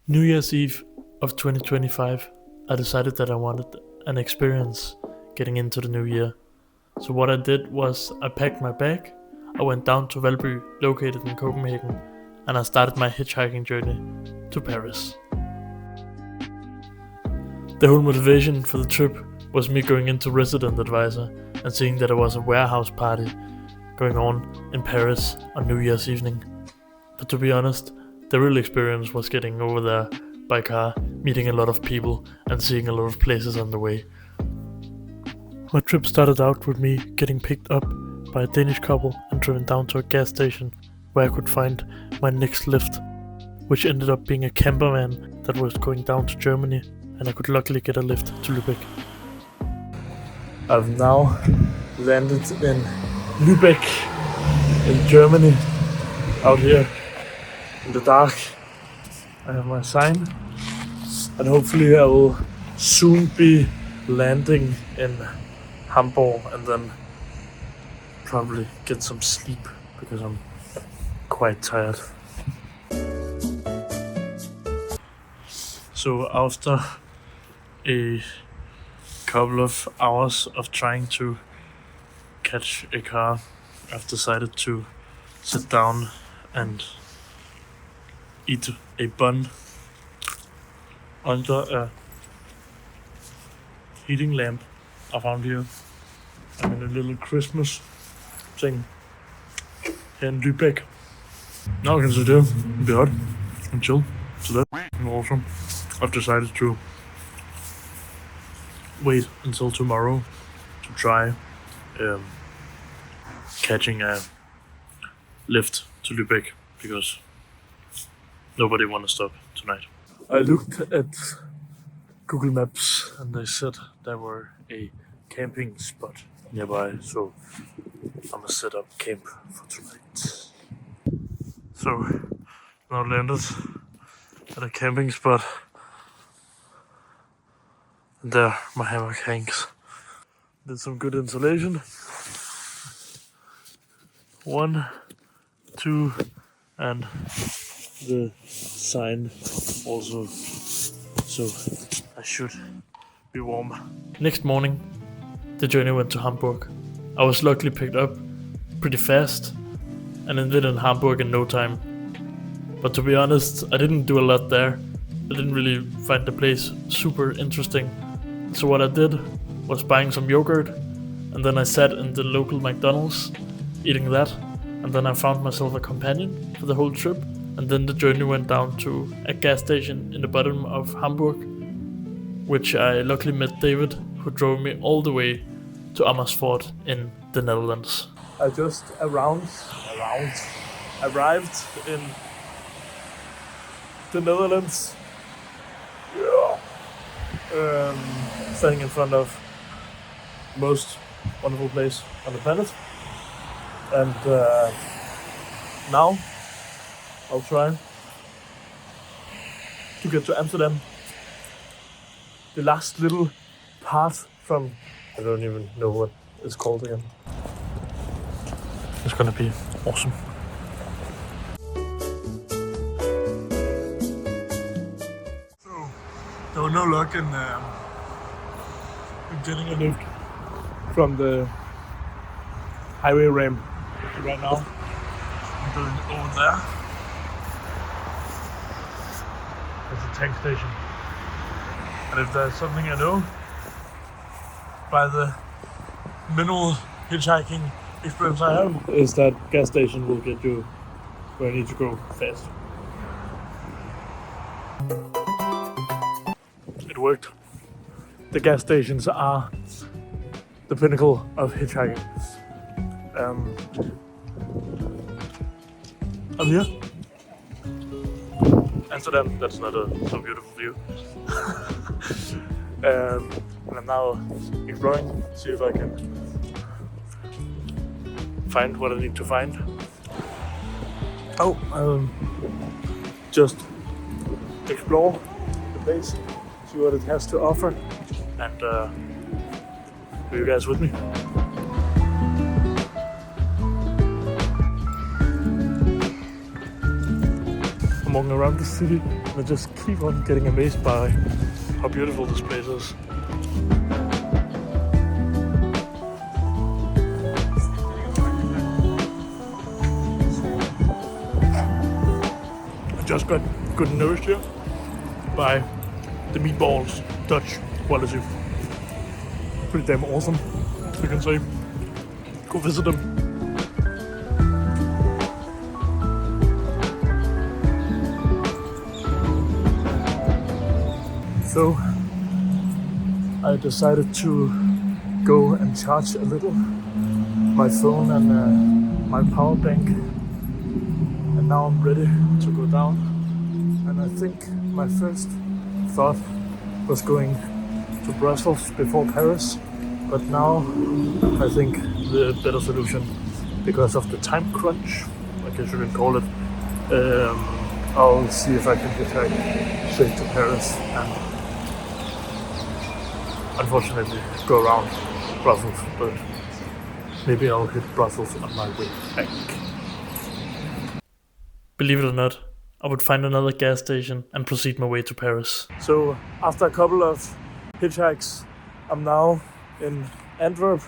New Year's Eve of 2025, I decided that I wanted an experience getting into the new year. So what I did was I packed my bag, I went down to Valby, located in Copenhagen, and I started my hitchhiking journey to Paris. The whole motivation for the trip was me going into Resident Advisor and seeing that there was a warehouse party going on in Paris on New Year's evening. But to be honest, the real experience was getting over there by car, meeting a lot of people, and seeing a lot of places on the way. My trip started out with me getting picked up by a Danish couple and driven down to a gas station where I could find my next lift, which ended up being a camper van that was going down to Germany, and I could luckily get a lift to Lübeck. I've now landed in Lübeck in Germany, out here in the dark. I have my sign, and hopefully I will soon be landing in Hamburg and then probably get some sleep because I'm quite tired. So after a couple of hours of trying to catch a car, I've decided to sit down and eat a bun under a heating lamp I found here. I'm in a little Christmas thing here in Lübeck. Now I can sit here and be hot and chill. So that's awesome. I've decided to wait until tomorrow to try catching a lift to Lübeck because nobody want to stop tonight. I looked at Google Maps and they said there were a camping spot nearby, so I'm gonna set up camp for tonight. So now landed at a camping spot, and there my hammock hangs. Did some good insulation. 1, 2, and the sign also, so I should be warm. Next morning, the journey went to Hamburg. I was luckily picked up pretty fast and ended in Hamburg in no time. But to be honest, I didn't do a lot there. I didn't really find the place super interesting. So what I did was buying some yogurt, and then I sat in the local McDonald's eating that, and then I found myself a companion for the whole trip. And then the journey went down to a gas station in the bottom of Hamburg, which I luckily met David, who drove me all the way to Amersfoort in the Netherlands. I just arrived in the Netherlands. Standing in front of the most wonderful place on the planet. And now I'll try to get to Amsterdam. The last little part from, I don't even know what it's called again. It's gonna be awesome. So there was no luck in getting a lift from the highway ramp right now. I'm going over there. There's a tank station. And if there's something I know by the minimal hitchhiking experience I have, is that gas station will get you where I need to go fast. It worked. The gas stations are the pinnacle of hitchhiking. I'm here. Amsterdam, that's not a so beautiful view. And I'm now exploring, see if I can find what I need to find. Just explore the place, see what it has to offer, and are you guys with me? I'm walking around the city and I just keep on getting amazed by how beautiful this place is. I just got good nourished here by the meatballs, Dutch quality. Pretty damn awesome, you can say. Go visit them. So I decided to go and charge a little my phone and my power bank, and now I'm ready to go down. And I think my first thought was going to Brussels before Paris, but now I think the better solution, because of the time crunch, I guess you can call it, I'll see if I can hitchhike straight to Paris and unfortunately go around Brussels, but maybe I'll hit Brussels on my way back. Believe it or not, I would find another gas station and proceed my way to Paris. So after a couple of hitchhikes, I'm now in Antwerp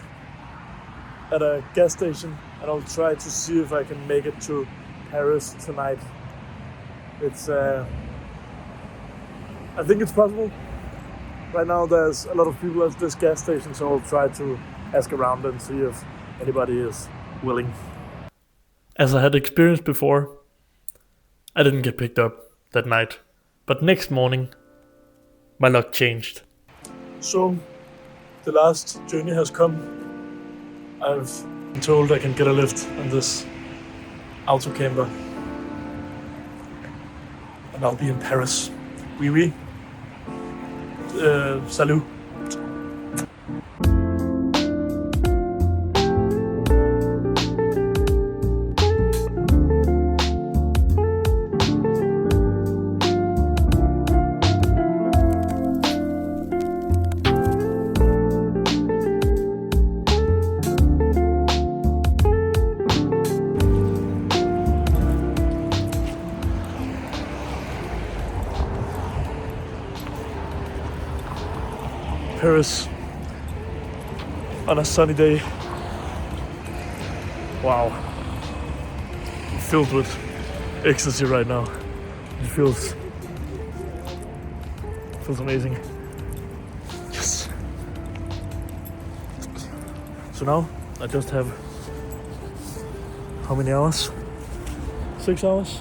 at a gas station, and I'll try to see if I can make it to Paris tonight. It's I think it's possible. Right now there's a lot of people at this gas station, so I'll try to ask around and see if anybody is willing. As I had experienced before, I didn't get picked up that night, but next morning my luck changed. So the last journey has come. I've been told I can get a lift on this auto camper, and I'll be in Paris. Oui, oui. Salut. Paris on a sunny day. Wow. I'm filled with ecstasy right now. It feels amazing. Yes. So now I just have how many hours? 6 hours?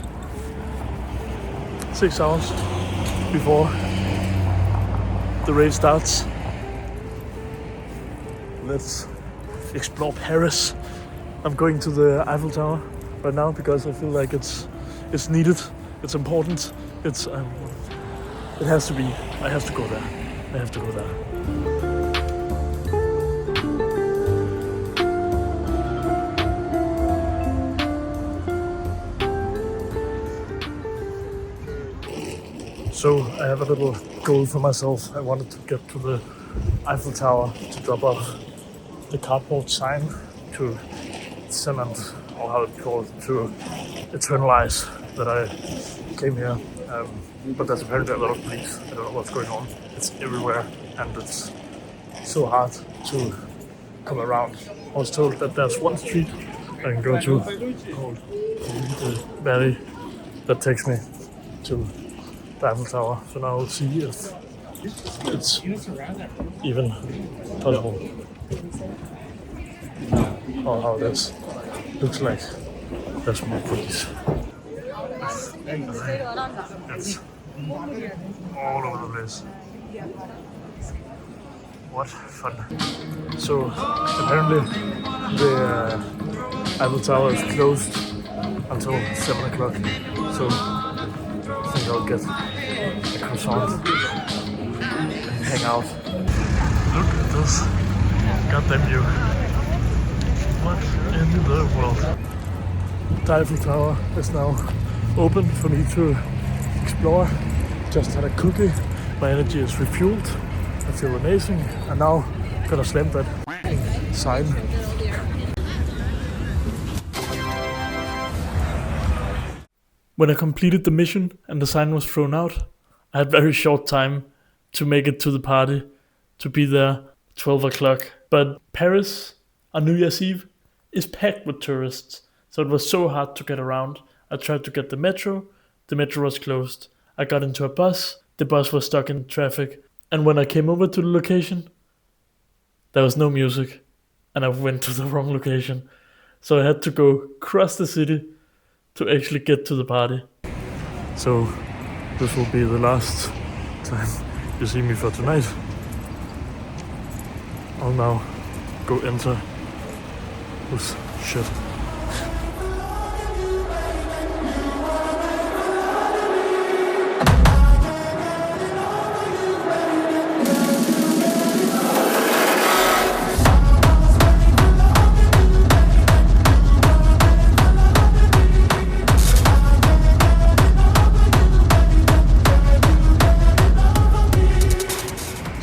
6 hours before the rave starts. Let's explore Paris. I'm going to the Eiffel Tower right now because I feel like it's needed. It's important. It has to be. I have to go there. I have to go there. So I have a little goal for myself. I wanted to get to the Eiffel Tower to drop off the cardboard sign to cement, or how it's called, to eternalize that I came here. But there's apparently a lot of police. I don't know what's going on. It's everywhere, and it's so hard to come around. I was told that there's one street I can go to called the valley that takes me to the Eiffel Tower. So now we'll see if it's even possible. Or how this looks like. There's more police. It's all over the place. What fun. So apparently the Eiffel Tower is closed until 7 o'clock. So I think I'll get a croissant and hang out. Look at this goddamn view. What in the world? The Eiffel Tower is now open for me to explore. Just had a cookie. My energy is refueled. I feel amazing. And now I'm gonna slam that sign. When I completed the mission and the sign was thrown out, I had very short time to make it to the party, to be there 12 o'clock. But Paris on New Year's Eve is packed with tourists, so it was so hard to get around. I tried to get the metro was closed. I got into a bus, the bus was stuck in traffic, and when I came over to the location, there was no music, and I went to the wrong location. So I had to go across the city to actually get to the party. So this will be the last time you see me for tonight. I'll now go enter this shit.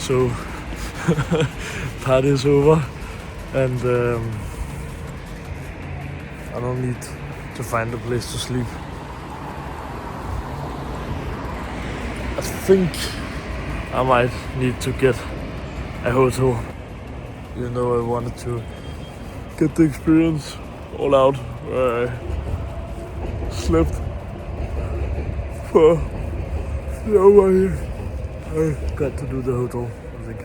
So party is over, and I don't need to find a place to sleep. I think I might need to get a hotel, even though I wanted to get the experience all out where I slept for no money. I got to do the hotel, I think.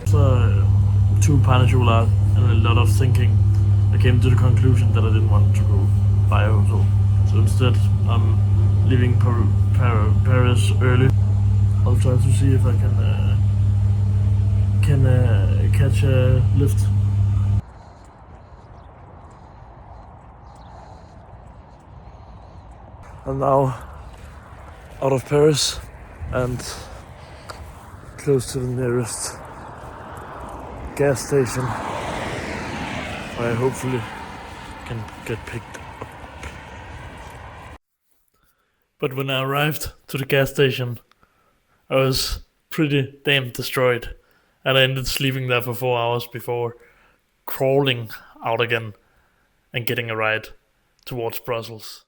So, 2 pain au chocolat and a lot of thinking, I came to the conclusion that I didn't want to go buy a hotel. So instead, I'm leaving Paris early. I'll try to see if I can catch a lift. I'm now out of Paris and close to the nearest gas station where I hopefully can get picked up. But when I arrived to the gas station, I was pretty damn destroyed, and I ended sleeping there for 4 hours before crawling out again and getting a ride towards Brussels.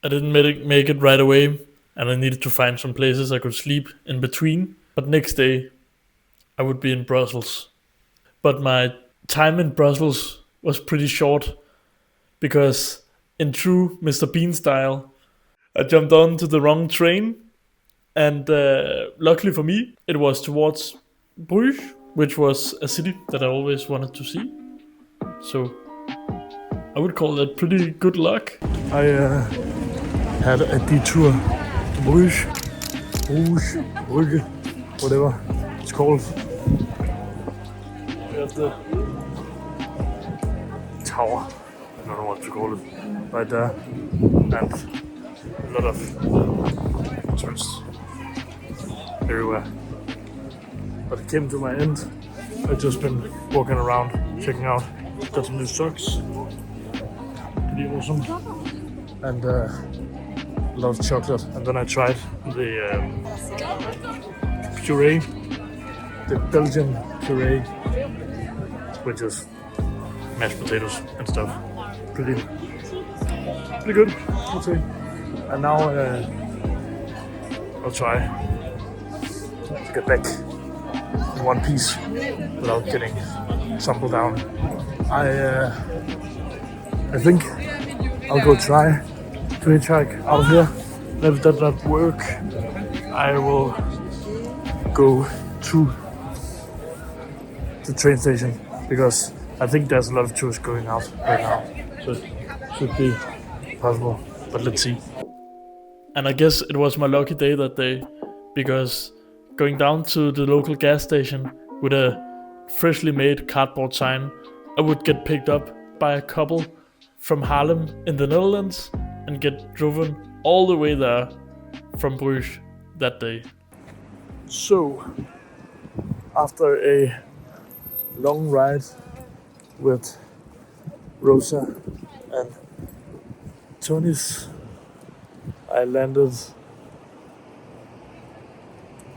I didn't make it right away, and I needed to find some places I could sleep in between. But next day, I would be in Brussels. But my time in Brussels was pretty short, because in true Mr. Bean style, I jumped on to the wrong train, and luckily for me, it was towards Brügge, which was a city that I always wanted to see. So I would call that pretty good luck. I had a detour to Brügge, Brügge, whatever it's called. We have the tower, I don't know what to call it, right there, and a lot of tourists everywhere. But it came to my end. I've just been walking around, checking out, got some new socks, pretty awesome, and a lot of chocolate. And then I tried the puree, the Belgian puree, which is mashed potatoes and stuff. Pretty good, I'd say. And now I'll try to get back in one piece without getting sampled down. I think I'll go try to hitchhike out of here. If that doesn't work, I will go to the train station, because I think there's a lot of tourists going out right now, so it should be possible, but let's see. And I guess it was my lucky day that day, because going down to the local gas station with a freshly made cardboard sign, I would get picked up by a couple from Haarlem in the Netherlands and get driven all the way there from Brügge that day. So, after a long ride with Rosa and Tony's, I landed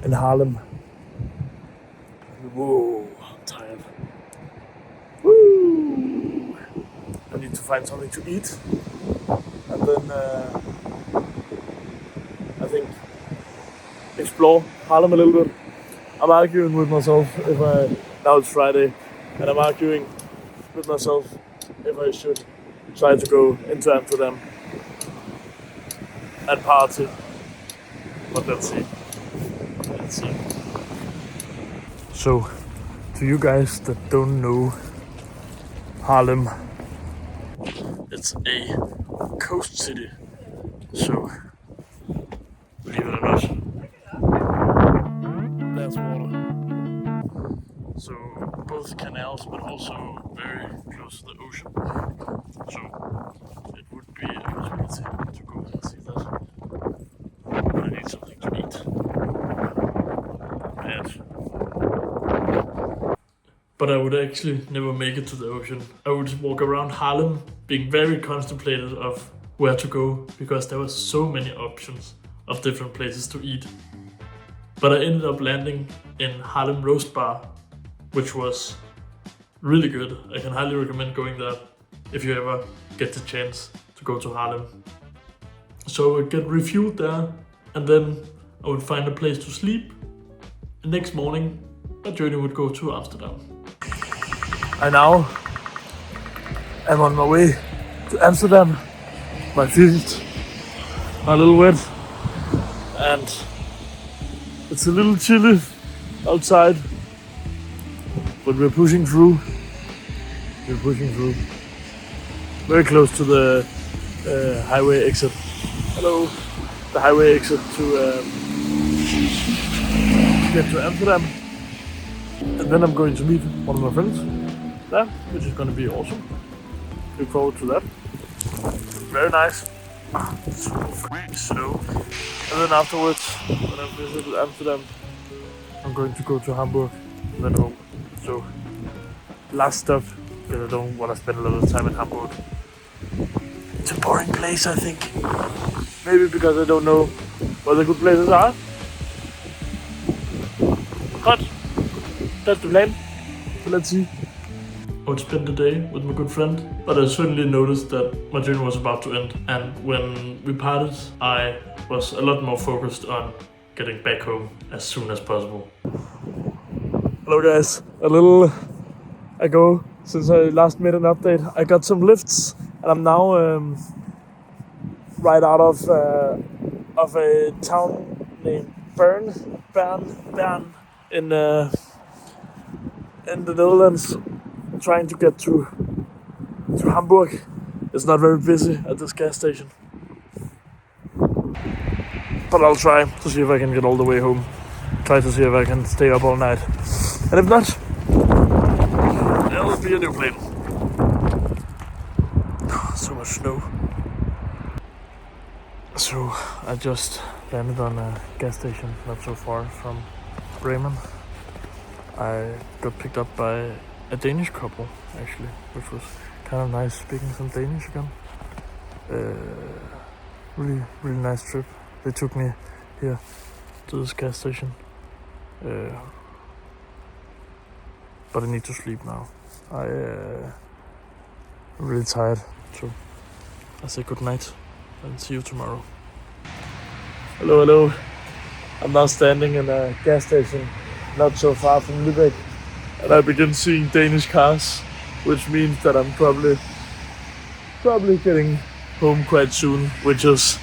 in Haarlem. Whoa, I'm tired. Woo! I need to find something to eat. and then I think explore Haarlem a little bit. I'm arguing with myself if now it's Friday, and I'm arguing with myself if I should try to go into Amsterdam and party. But let's see. So, to you guys that don't know Haarlem, it's a coast city. So, believe it or not, there's water. So, both canals, but also very close to the ocean. So, it would be a possibility to go and see that. But I need something to eat. And but I would actually never make it to the ocean. I would walk around Haarlem being very contemplative of where to go because there were so many options of different places to eat. But I ended up landing in Haarlem Roast Bar, which was really good. I can highly recommend going there if you ever get the chance to go to Haarlem. So I would get refueled there, and then I would find a place to sleep. The next morning, my journey would go to Amsterdam. I now am on my way to Amsterdam. My feet are a little wet, and it's a little chilly outside, but we're pushing through. Very close to the highway exit. Hello, the highway exit to get to Amsterdam, and then I'm going to meet one of my friends there, which is going to be awesome. Look forward to that. Very nice. So snow. And then afterwards, when I visit Amsterdam, I'm going to go to Hamburg and then home. So last stop, because I don't want to spend a lot of time in Hamburg. It's a boring place, I think. Maybe because I don't know where the good places are. But that's the plan. So let's see. I would spend the day with my good friend, but I certainly noticed that my journey was about to end. And when we parted, I was a lot more focused on getting back home as soon as possible. Hello guys, a little ago since I last made an update, I got some lifts, and I'm now right out of a town named Bern in the Netherlands, trying to get to Hamburg. It's not very busy at this gas station, but I'll try to see if I can get all the way home. Try to see if I can stay up all night, and if not, there'll be a new plane. So much snow. So I just landed on a gas station not so far from Bremen. I got picked up by a Danish couple, actually, which was kind of nice, speaking some Danish again. Really nice trip. They took me here to this gas station. But I need to sleep now. I'm really tired, so I say good night and see you tomorrow. Hello. I'm now standing in a gas station not so far from Lübeck, and I begin seeing Danish cars, which means that I'm probably getting home quite soon, which is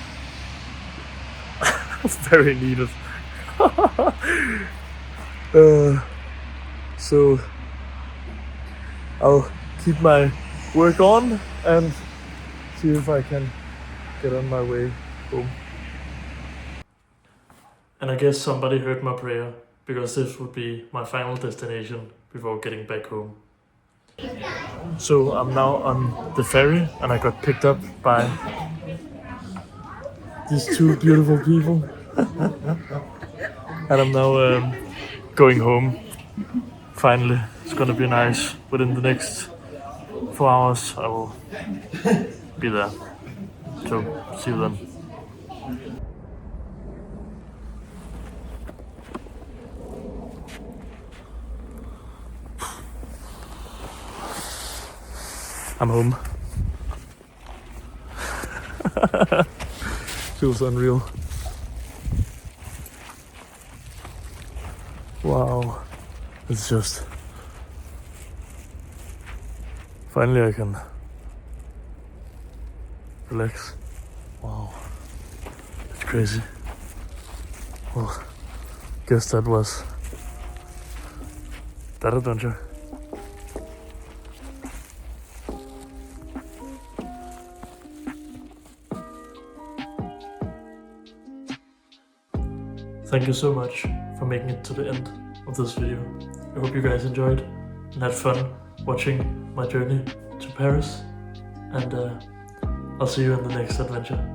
very needed. So I'll keep my work on and see if I can get on my way home. And I guess somebody heard my prayer, because this would be my final destination before getting back home. So I'm now on the ferry, and I got picked up by these two beautiful people. And I'm now going home. Finally, it's gonna be nice. Within the next 4 hours, I will be there. So, see you then. I'm home. Feels unreal. Wow. It's just... Finally I can relax. Wow. It's crazy. Well, guess that was that adventure. Thank you so much for making it to the end of this video. I hope you guys enjoyed and had fun watching my journey to Paris. And I'll see you in the next adventure.